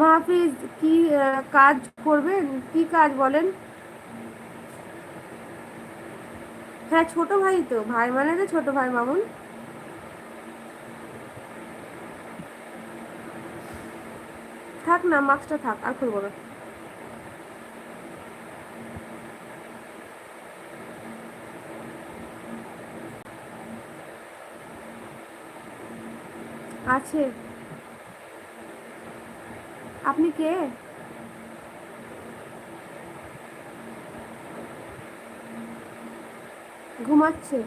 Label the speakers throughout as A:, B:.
A: মাহফিজ কি কাজ করবেন? কি কাজ বলেন? হ্যাঁ, ছোট ভাই তো, ভাই মানে তো ছোট ভাই মামুন। থাক না, মাস্কটা থাক, আর খুলবো না। আছে। আপনি কে? ঘুমাচ্ছে।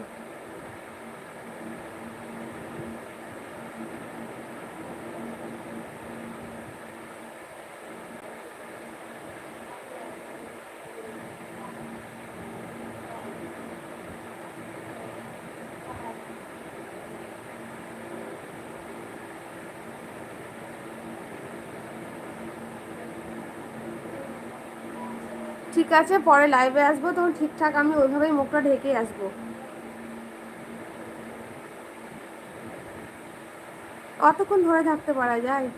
A: ঠিক আছে, পরে লাইভে আসবো তখন ঠিকঠাক আমি ওইভাবেই মুখটা ঢেকে আসবো। অতক্ষণ ধরে থাকতে পারা যায়?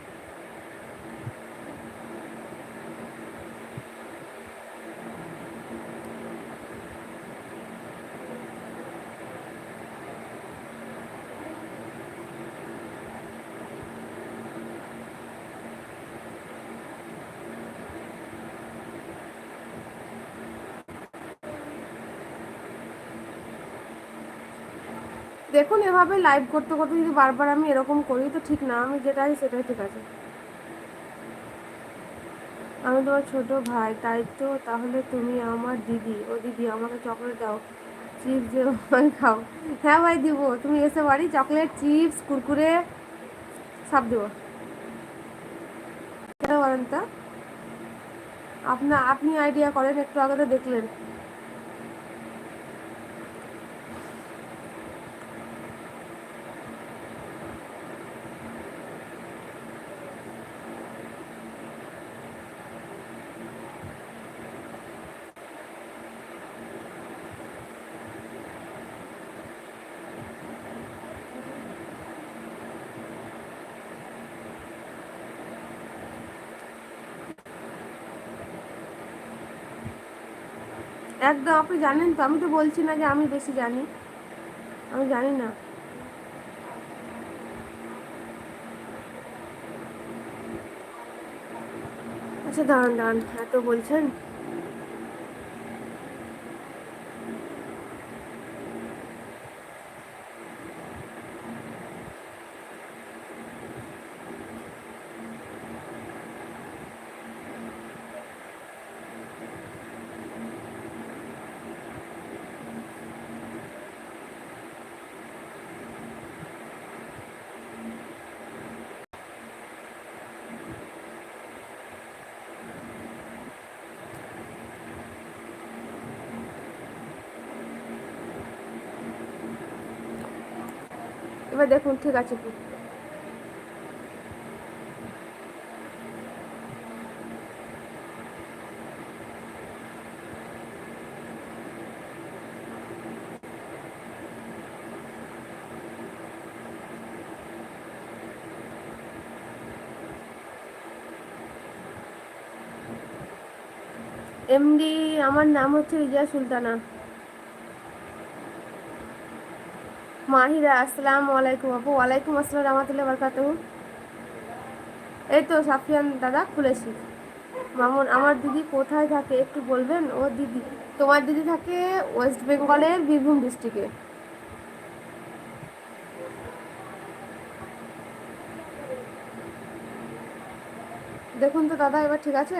A: দেখুন, এভাবে লাইভ করতে করতে যদি বারবার আমি এরকম করি তো ঠিক না, আমি যেটা আছি সেটাই ঠিক আছে। আমি তোমার ছোট ভাই, তাই তো? তাহলে তুমি আমার দিদি। ও দিদি, আমাকে চকলেট দাও, চিপস যে ভাই খাও। হ্যাঁ ভাই দিব, তুমি এসে বাড়ি চকলেট, চিপস, কুরকুরে সব দেবো। কেন বলেন তো? আপনি আইডিয়া করেন, একটু আগে তো দেখলেন। একদম, আপনি জানেন তো, আমি তো বলছি না যে আমি বেশি জানি। আমি জানি না। আচ্ছা দাঁড়ান দাঁড়ান, এত বলছেন। এবার দেখুন, ঠিক আছে কি? এমডি, আমার নাম হচ্ছে রিজা সুলতানা। মাহিরা, আসসালামু আলাইকুম আপু। ওয়ালাইকুম আসসালাম রহমতুল্লাহ বরকাতুহু। এই তো সাফিয়ান দাদা, খুলেছি। মামুন, আমার দিদি কোথায় থাকে একটু বলবেন? ও দিদি, তোমার দিদি থাকে ওয়েস্ট বেঙ্গলের বীরভূম ডিস্ট্রিক্টে। দেখুন তো দাদা, এবার ঠিক আছে?